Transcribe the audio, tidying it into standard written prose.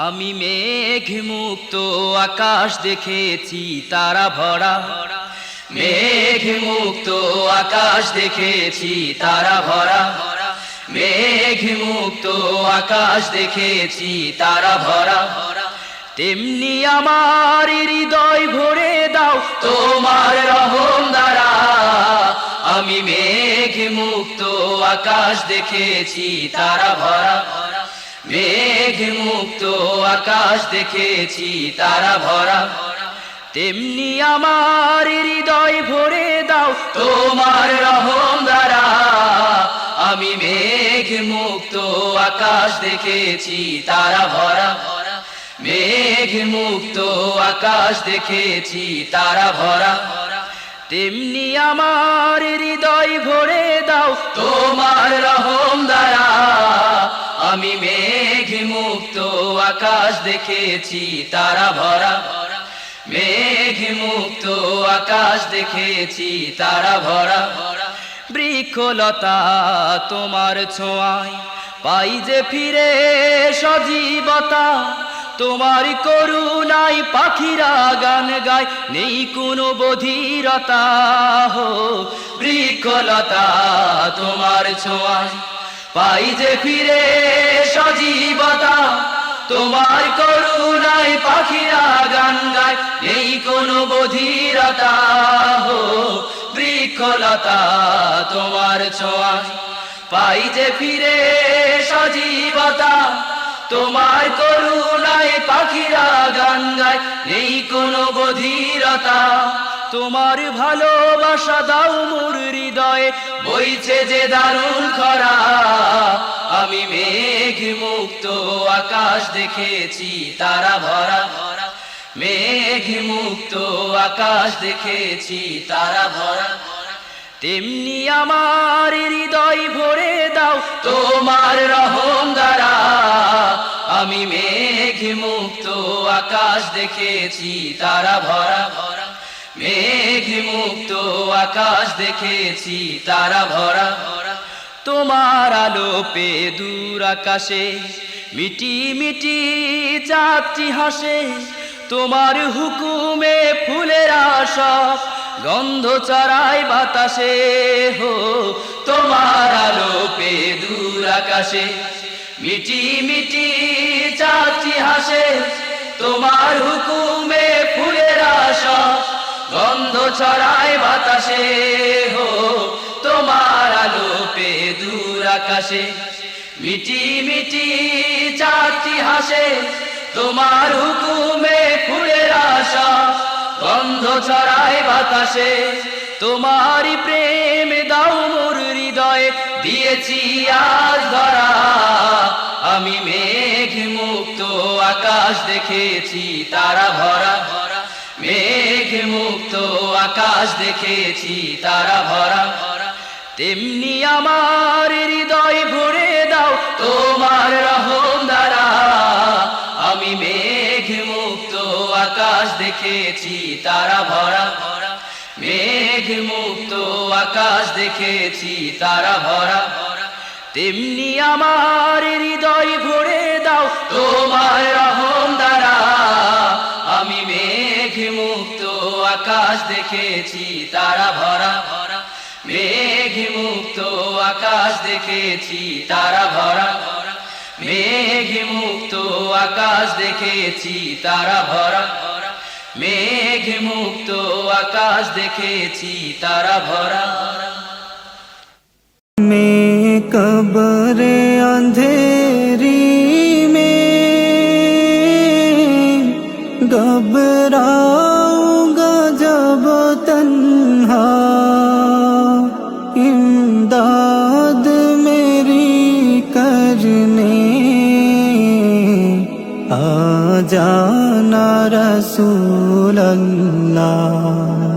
আমি মেঘ মুক্ত আকাশ দেখেছি তারা ভরা, মেঘ মুক্ত আকাশ দেখেছি তারা ভরা, মেঘ মুক্ত আকাশ দেখেছি তারা ভরা। তেমনি আমার হৃদয় ভরে দাও তোমার রহম দ্বারা। আমি মেঘ মুক্ত আকাশ দেখেছি তারা ভরা, মেঘ মুক্ত আকাশ দেখেছি তারা ভরা। তেমনি আমার হৃদয় ভরে দাও তোমার রহম দ্বারা। আমি মেঘ মুক্ত আকাশ দেখেছি তারা ভরা, মেঘ মুক্ত আকাশ দেখেছি তারা ভরা। তেমনি আমার হৃদয় ভরে দাও তোমার রহম দ্বারা। আমি মেঘ মুক্ত আকাশ দেখেছি তারা ভরা, মেঘ মুক্ত আকাশ দেখেছি তারা ভরা। বৃক্ষলতা তোমার ছোঁয়ায় পাই যে ফিরে সজীবতা। তোমার করুণায় পাখিরা গান গায়, নেই কোনো বধিরতা। হো বৃক্ষলতা তোমার ছোঁয়ায় পাই যে ফিরে সজীবতা। তোমার করুণায় পাখিরা গান গায়, নেই কোনো বধিরতা। হো বৃক্ষলতা তোমার ছোঁয়ায় পাই যে ফিরে সজীবতা। তোমার করুণায় পাখিরা গান গায়, নেই কোনো বধিরতা। তোমার ভালোবাসা দাও মোর হৃদয়ে, বইছে যে দারুণ খরা। আমি মেঘ মুক্ত আকাশ দেখেছি তারা ভরা, মেঘ মুক্ত আকাশ দেখেছি তারা ভরা। তেমনি আমার হৃদয় ভরে দাও তোমার রহম দ্বারা। আমি মেঘ মুক্ত আকাশ দেখেছি তারা ভরা, মেঘ মুক্ত আকাশ দেখেছি তারা ভরা। তোমার আলো পে দূর আকাশে মিটি মিটি চাঁদটি হাসে। তোমার হুকুমে ফুলেরা সব গন্ধ ছড়ায় বাতাসে। হো তোমার আলো পে দূর আকাশে মিটি মিটি চাঁদটি হাসে। তোমার হুকুমে ফুলেরা সব গন্ধ ছড়ায় বাতাসে। হো তোমার আলো পে দূর আকাশে মিটি মিটি চাঁদটি হাসে। তোমার হুকুমে ফুলেরা সব গন্ধ ছড়ায় বাতাসে। তোমারই প্রেম দাও মোর হৃদয়ে, দিয়েছি আজ ধরা। আমি মেঘ মুক্ত আকাশ দেখেছি তারা ভরা, মেঘ মুক্ত আকাশ দেখেছি তারা ভরা। তেমনি আমার হৃদয় ভরে দাও তোমার রহম দ্বারা। আমি মেঘ মুক্ত আকাশ দেখেছি তারা ভরা, মেঘ মুক্ত আকাশ দেখেছি তারা ভরা। তেমনি আমার হৃদয় ভরে দাও তোমার রহম দ্বারা। আমি মেঘ মুক্ত আকাশ দেখেছি তারা ভরা, মেঘ মুক্ত আকাশ দেখেছি তারা ভরা, মেঘ মুক্ত আকাশ দেখেছি তারা ভরা, মেঘ মুক্ত আকাশ দেখেছি তারা ভরা। मैं कब्र अंधेरी में घबराऊंगा जब तन्हा। इमदाद मेरी करने आ जाना रसूल अल्लाह।